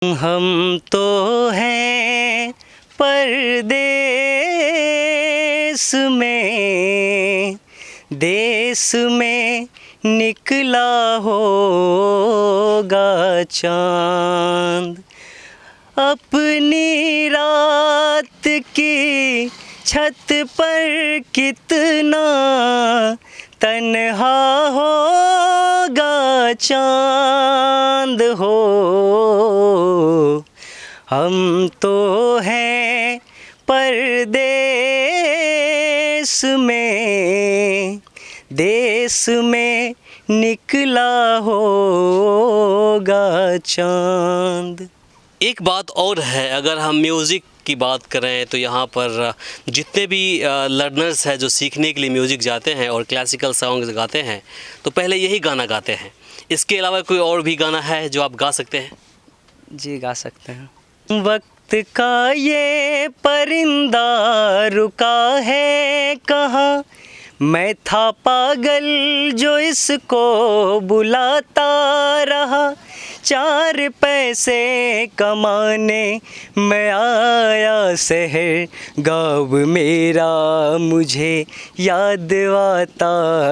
हम तो हैं परदेस में, देश में निकला होगा चाँद। अपनी रात की छत पर कितना तन्हा होगा चाँद हो। हम तो हैं परदेस में, देश में निकला होगा चाँद। एक बात और है, अगर हम म्यूज़िक की बात करें तो यहाँ पर जितने भी लर्नर्स हैं जो सीखने के लिए म्यूज़िक जाते हैं और क्लासिकल सॉन्ग्स गाते हैं तो पहले यही गाना गाते हैं। इसके अलावा कोई और भी गाना है जो आप गा सकते हैं? जी गा सकते हैं। वक्त का ये परिंदा रुका है कहाँ, मैं था पागल जो इसको बुलाता रहा। चार पैसे कमाने मैं आया शहर, गाँव मेरा मुझे याद आता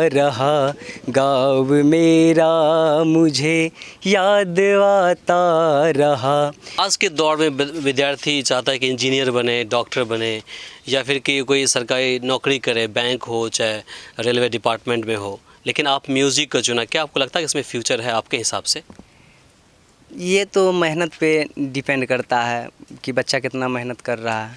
रहा। गाँव मेरा मुझे याद आता रहा। आज के दौर में विद्यार्थी चाहता है कि इंजीनियर बने, डॉक्टर बने या फिर कि कोई सरकारी नौकरी करे, बैंक हो चाहे रेलवे डिपार्टमेंट में हो, लेकिन आप म्यूज़िक को चुना। क्या आपको लगता है कि इसमें फ्यूचर है आपके हिसाब से? ये तो मेहनत पे डिपेंड करता है कि बच्चा कितना मेहनत कर रहा है।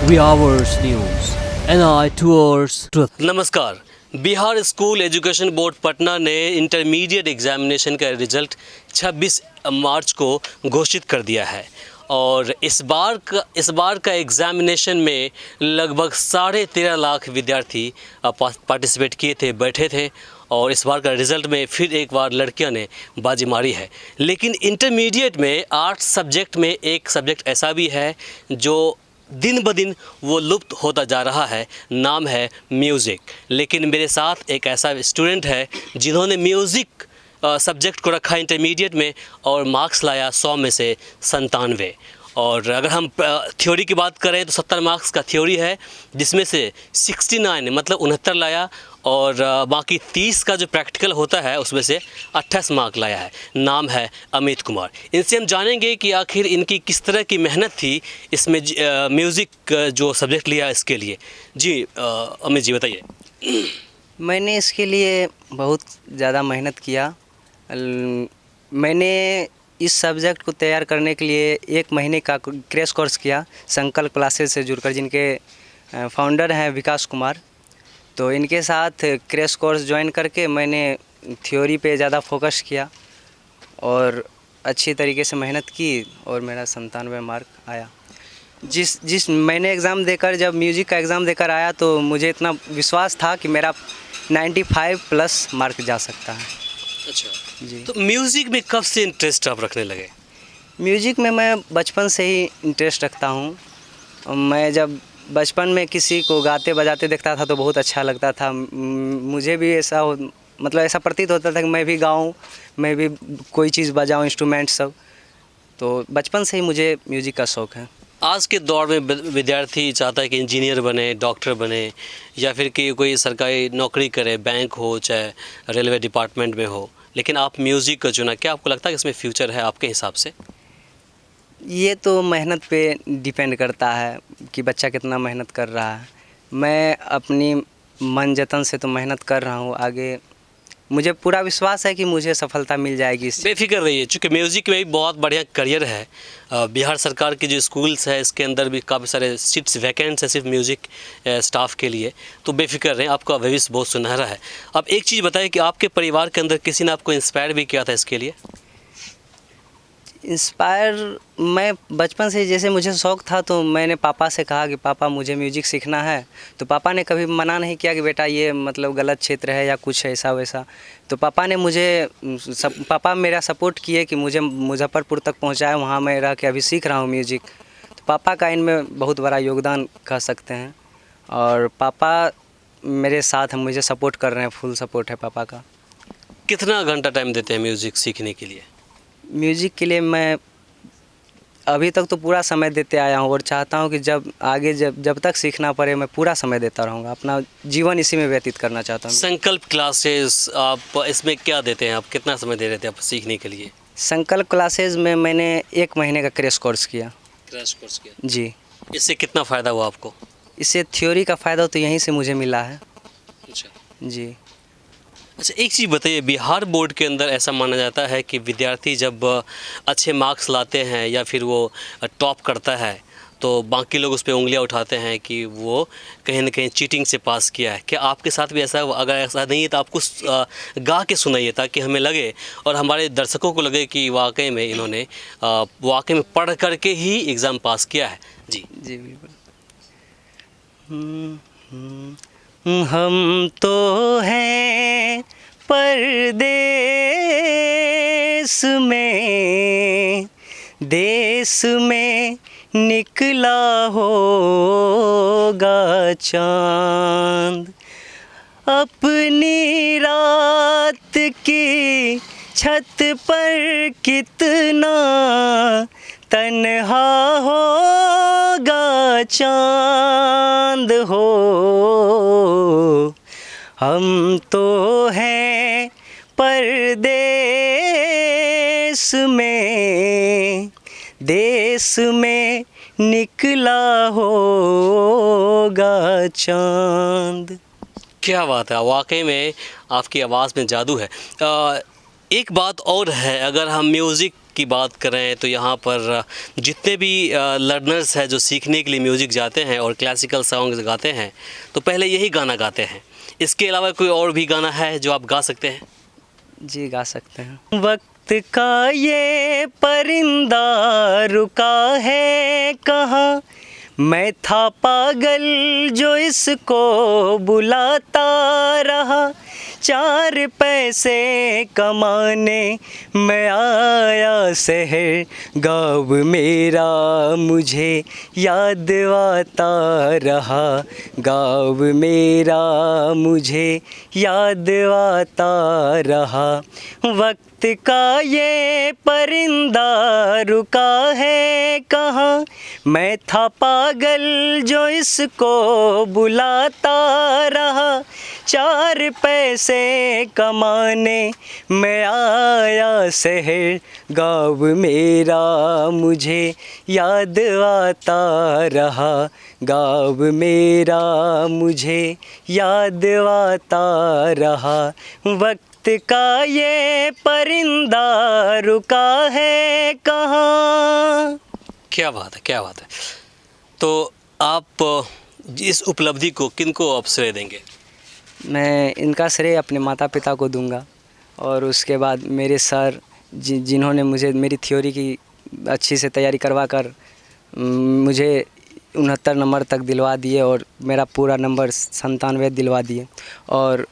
We Hours News, NI Tours Truth। नमस्कार। Bihar school education board Patna ने इंटरमीडिएट एग्जामिनेशन का रिजल्ट 26 मार्च को घोषित कर दिया है और इस बार का एग्जामिनेशन में लगभग 13.5 लाख विद्यार्थी पार्टिसिपेट किए थे, बैठे थे और इस बार का रिज़ल्ट में फिर एक बार लड़कियों ने बाजी मारी है। लेकिन इंटरमीडिएट में 8 सब्जेक्ट में एक सब्जेक्ट ऐसा भी है जो दिन ब दिन वो लुप्त होता जा रहा है, नाम है म्यूज़िक। लेकिन मेरे साथ एक ऐसा स्टूडेंट है जिन्होंने म्यूज़िक सब्जेक्ट को रखा इंटरमीडिएट में और मार्क्स लाया 100 में से 97। और अगर हम थ्योरी की बात करें तो 70 मार्क्स का थ्योरी है जिसमें से 69 मतलब 69 लाया और बाकी 30 का जो प्रैक्टिकल होता है उसमें से 28 मार्क लाया है। नाम है अमित कुमार। इनसे हम जानेंगे कि आखिर इनकी किस तरह की मेहनत थी इसमें म्यूज़िक जो सब्जेक्ट लिया इसके लिए। जी अमित जी बताइए। मैंने इसके लिए बहुत ज़्यादा मेहनत किया। मैंने इस सब्जेक्ट को तैयार करने के लिए 1 महीने का क्रैश कोर्स किया संकल्प क्लासेस से जुड़कर, जिनके फाउंडर हैं विकास कुमार। तो इनके साथ क्रैश कोर्स ज्वाइन करके मैंने थ्योरी पे ज़्यादा फोकस किया और अच्छी तरीके से मेहनत की और मेरा 97 मार्क आया। जिस मैंने एग्ज़ाम देकर, जब म्यूज़िक का एग्ज़ाम देकर आया तो मुझे इतना विश्वास था कि मेरा 95 प्लस मार्क जा सकता है। अच्छा जी। तो म्यूज़िक में कब से इंटरेस्ट आप रखने लगे? म्यूज़िक में मैं बचपन से ही इंटरेस्ट रखता हूँ। मैं जब बचपन में किसी को गाते बजाते देखता था तो बहुत अच्छा लगता था। मुझे भी ऐसा मतलब ऐसा प्रतीत होता था कि मैं भी गाऊँ, मैं भी कोई चीज़ बजाऊँ, इंस्ट्रूमेंट सब। तो बचपन से ही मुझे म्यूज़िक का शौक़ है। आज के दौर में विद्यार्थी चाहता है कि इंजीनियर बने, डॉक्टर बने या फिर कि कोई सरकारी नौकरी करे, बैंक हो चाहे रेलवे डिपार्टमेंट में हो, लेकिन आप म्यूज़िक को चुना। क्या आपको लगता है कि इसमें फ्यूचर है आपके हिसाब से? ये तो मेहनत पे डिपेंड करता है कि बच्चा कितना मेहनत कर रहा है। मैं अपनी मन जतन से तो मेहनत कर रहा हूँ। आगे मुझे पूरा विश्वास है कि मुझे सफलता मिल जाएगी इससे। बेफिक्र रहिए, चूँकि म्यूज़िक में भी बहुत बढ़िया करियर है। बिहार सरकार के जो स्कूल्स है इसके अंदर भी काफ़ी सारे सीट्स वैकेंट्स है सिर्फ म्यूज़िक स्टाफ के लिए। तो बेफिक्र रहें, आपका भविष्य बहुत सुनहरा है। अब एक चीज़ बताइए कि आपके परिवार के अंदर किसी ने आपको इंस्पायर भी किया था इसके लिए? इंस्पायर मैं बचपन से, जैसे मुझे शौक़ था तो मैंने पापा से कहा कि पापा मुझे म्यूज़िक सीखना है। तो पापा ने कभी मना नहीं किया कि बेटा ये मतलब गलत क्षेत्र है या कुछ ऐसा वैसा। तो पापा ने पापा मेरा सपोर्ट किए कि मुझे मुजफ्फरपुर तक पहुंचाए, वहाँ मैं रह के अभी सीख रहा हूँ म्यूज़िक। तो पापा का इनमें बहुत बड़ा योगदान कह सकते हैं और पापा मेरे साथ हैं, मुझे सपोर्ट कर रहे हैं, फुल सपोर्ट है पापा का। कितना घंटा टाइम देते हैं म्यूज़िक सीखने के लिए? म्यूज़िक के लिए मैं अभी तक तो पूरा समय देते आया हूँ और चाहता हूँ कि जब आगे जब तक सीखना पड़े मैं पूरा समय देता रहूँगा, अपना जीवन इसी में व्यतीत करना चाहता हूँ। संकल्प क्लासेस आप इसमें क्या देते हैं, आप कितना समय दे रहे थे आप सीखने के लिए? संकल्प क्लासेज में मैंने 1 महीने का क्रैश कोर्स किया। क्रैश कोर्स किया। जी। इससे कितना फ़ायदा हुआ आपको? इससे थ्योरी का फ़ायदा तो यहीं से मुझे मिला है। अच्छा। जी। अच्छा, एक चीज़ बताइए, बिहार बोर्ड के अंदर ऐसा माना जाता है कि विद्यार्थी जब अच्छे मार्क्स लाते हैं या फिर वो टॉप करता है तो बाकी लोग उस पर उंगलियां उठाते हैं कि वो कहीं ना कहीं चीटिंग से पास किया है। क्या आपके साथ भी ऐसा? अगर ऐसा नहीं है तो आपको गा के सुनाइए ताकि हमें लगे और हमारे दर्शकों को लगे कि वाकई में इन्होंने वाकई में पढ़ करके ही एग्ज़ाम पास किया है। जी जी बिल्कुल। हम तो हैं परदेस में, देश में निकला होगा चांद, अपनी रात की छत पर कितना तन्हा होगा चांद हो। हम तो हैं परदेस में, देश में निकला होगा चांद। क्या बात है, वाकई में आपकी आवाज़ में जादू है। एक बात और है, अगर हम म्यूज़िक की बात करें तो यहाँ पर जितने भी लर्नर्स हैं जो सीखने के लिए म्यूज़िक जाते हैं और क्लासिकल सॉन्ग्स गाते हैं तो पहले यही गाना गाते हैं। इसके अलावा कोई और भी गाना है जो आप गा सकते हैं? जी गा सकते हैं। वक्त का ये परिंदा रुका है कहाँ, मैं था पागल जो इसको बुलाता रहा, 4 पैसे कमाने मैं आया शहर, गाँव मेरा मुझे याद आता रहा, गाँव मेरा मुझे याद आता रहा। वक्त का ये परिंदा रुका है कहाँ, मैं था पागल जो इसको बुलाता रहा, 4 पैसे कमाने मैं आया शहर, गाँव मेरा मुझे याद आता रहा, गाँव मेरा मुझे याद आता रहा। वक्त का ये परिंदा रुका है कहाँ। क्या बात है, क्या बात है। तो आप इस उपलब्धि को किनको आप श्रेय देंगे? मैं इनका श्रेय अपने माता पिता को दूंगा और उसके बाद मेरे सर जिन्होंने मुझे मेरी थ्योरी की अच्छी से तैयारी करवा कर मुझे 69 नंबर तक दिलवा दिए और मेरा पूरा नंबर 97 दिलवा दिए। और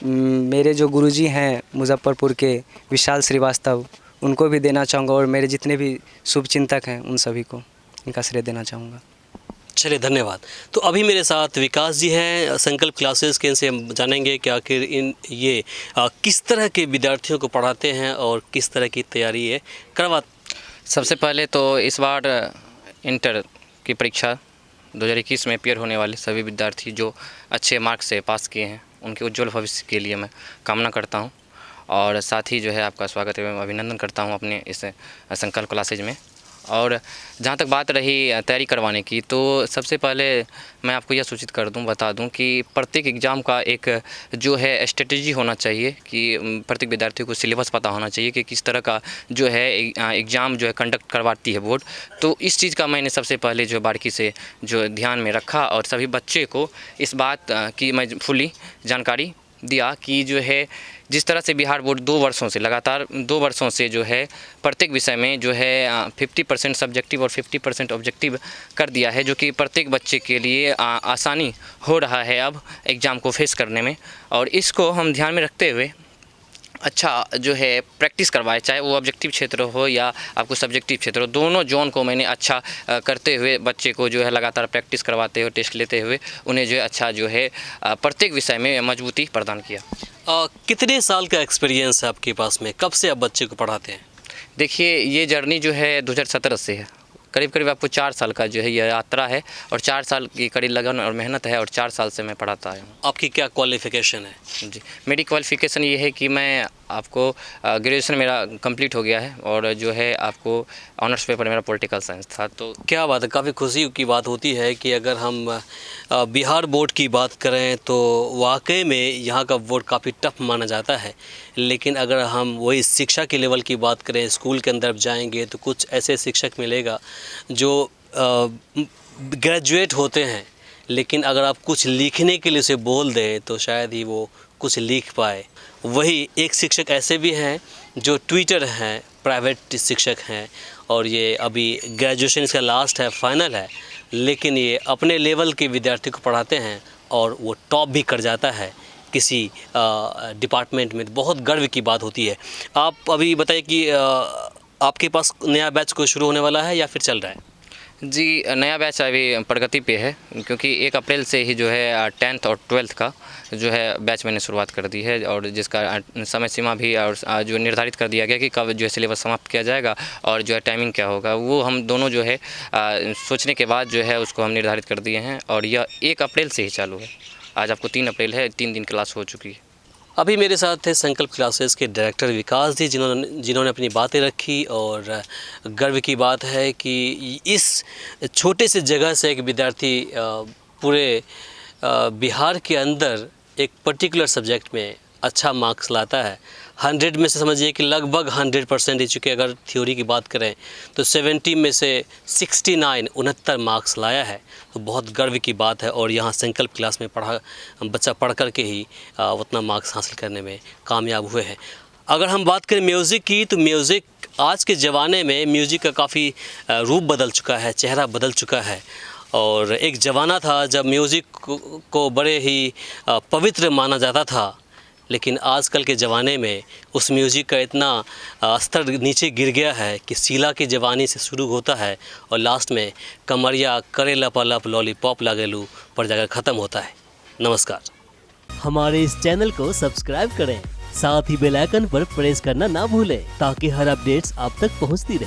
मेरे जो गुरुजी हैं मुजफ्फरपुर के विशाल श्रीवास्तव, उनको भी देना चाहूँगा और मेरे जितने भी शुभचिंतक हैं उन सभी को इनका श्रेय देना चाहूँगा। चलिए, धन्यवाद। तो अभी मेरे साथ विकास जी हैं संकल्प क्लासेस के, इनसे हम जानेंगे कि आखिर ये किस तरह के विद्यार्थियों को पढ़ाते हैं और किस तरह की तैयारी ये करवा। सबसे पहले तो इस बार इंटर की परीक्षा 2021 में अपियर होने वाले सभी विद्यार्थी जो अच्छे मार्क्स से पास किए हैं उनके उज्जवल भविष्य के लिए मैं कामना करता हूं और साथ ही जो है आपका स्वागत एवं अभिनंदन करता हूं अपने इस संकल्प क्लासेज में। और जहाँ तक बात रही तैयारी करवाने की, तो सबसे पहले मैं आपको यह सूचित कर दूं, बता दूं कि प्रत्येक एग्ज़ाम का एक जो है स्ट्रेटजी होना चाहिए कि प्रत्येक विद्यार्थी को सिलेबस पता होना चाहिए कि किस तरह का जो है एग्ज़ाम जो है कंडक्ट करवाती है बोर्ड। तो इस चीज़ का मैंने सबसे पहले जो बारीकी से जो ध्यान में रखा और सभी बच्चे को इस बात की मैं फुली जानकारी दिया कि जो है जिस तरह से बिहार बोर्ड 2 वर्षों से लगातार 2 वर्षों से जो है प्रत्येक विषय में जो है 50% सब्जेक्टिव और 50% ऑब्जेक्टिव कर दिया है, जो कि प्रत्येक बच्चे के लिए आसानी हो रहा है अब एग्ज़ाम को फेस करने में। और इसको हम ध्यान में रखते हुए अच्छा जो है प्रैक्टिस करवाए, चाहे वो ऑब्जेक्टिव क्षेत्र हो या आपको सब्जेक्टिव क्षेत्र हो, दोनों जोन को मैंने अच्छा करते हुए बच्चे को जो है लगातार प्रैक्टिस करवाते हुए टेस्ट लेते हुए उन्हें जो है अच्छा जो है प्रत्येक विषय में मजबूती प्रदान किया। कितने साल का एक्सपीरियंस है आपके पास में? कब से आप बच्चे को पढ़ाते हैं? देखिए ये जर्नी जो है 2017 से है, करीब करीब आपको 4 साल का जो है ये यात्रा है और 4 साल की कड़ी लगन और मेहनत है और 4 साल से मैं पढ़ाता आया हूँ। आपकी क्या क्वालिफ़िकेशन है? जी, मेरी क्वालिफ़िकेशन ये है कि मैं आपको ग्रेजुएशन मेरा कंप्लीट हो गया है और जो है आपको ऑनर्स पेपर मेरा पॉलिटिकल साइंस था। तो क्या बात है, काफ़ी खुशी की बात होती है कि अगर हम बिहार बोर्ड की बात करें तो वाकई में यहाँ का बोर्ड काफ़ी टफ माना जाता है, लेकिन अगर हम वही शिक्षा के लेवल की बात करें, स्कूल के अंदर जाएंगे तो कुछ ऐसे शिक्षक मिलेगा जो ग्रेजुएट होते हैं, लेकिन अगर आप कुछ लिखने के लिए उसे बोल दें तो शायद ही वो कुछ लिख पाए। वही एक शिक्षक ऐसे भी हैं जो ट्विटर हैं, प्राइवेट शिक्षक हैं और ये अभी ग्रेजुएशन इसका लास्ट है, फाइनल है, लेकिन ये अपने लेवल के विद्यार्थी को पढ़ाते हैं और वो टॉप भी कर जाता है किसी डिपार्टमेंट में। बहुत गर्व की बात होती है। आप अभी बताइए कि आपके पास नया बैच कोई शुरू होने वाला है या फिर चल रहा है? जी, नया बैच अभी प्रगति पे है क्योंकि 1 अप्रैल से ही जो है 10th और 12th का जो है बैच मैंने शुरुआत कर दी है और जिसका समय सीमा भी और जो निर्धारित कर दिया गया कि कब जो है सिलेबस समाप्त किया जाएगा और जो है टाइमिंग क्या होगा, वो हम दोनों जो है सोचने के बाद जो है उसको हम निर्धारित कर दिए हैं और यह 1 अप्रैल से ही चालू है। आज आपको 3 अप्रैल है, 3 दिन क्लास हो चुकी है। अभी मेरे साथ थे संकल्प क्लासेस के डायरेक्टर विकास जी, जिन्होंने अपनी बातें रखी और गर्व की बात है कि इस छोटे से जगह से एक विद्यार्थी पूरे बिहार के अंदर एक पर्टिकुलर सब्जेक्ट में अच्छा मार्क्स लाता है। 100 में से समझिए कि लगभग 100% ही, चूँकि अगर थ्योरी की बात करें तो 70 में से 69 मार्क्स लाया है, तो बहुत गर्व की बात है। और यहाँ संकल्प क्लास में बच्चा पढ़ कर के ही उतना मार्क्स हासिल करने में कामयाब हुए हैं। अगर हम बात करें म्यूज़िक की, तो म्यूज़िक आज के ज़माने में म्यूज़िक का काफ़ी रूप बदल चुका है, चेहरा बदल चुका है। और एक ज़माना था जब म्यूज़िक को बड़े ही पवित्र माना जाता था, लेकिन आजकल के ज़माने में उस म्यूज़िक का इतना स्तर नीचे गिर गया है कि शीला की जवानी से शुरू होता है और लास्ट में कमरिया करे लपालप लॉलीपॉप लागेलू पर जाकर ख़त्म होता है। नमस्कार। हमारे इस चैनल को सब्सक्राइब करें, साथ ही बेल आइकन पर प्रेस करना ना भूलें ताकि हर अपडेट्स आप तक पहुंचती रहे।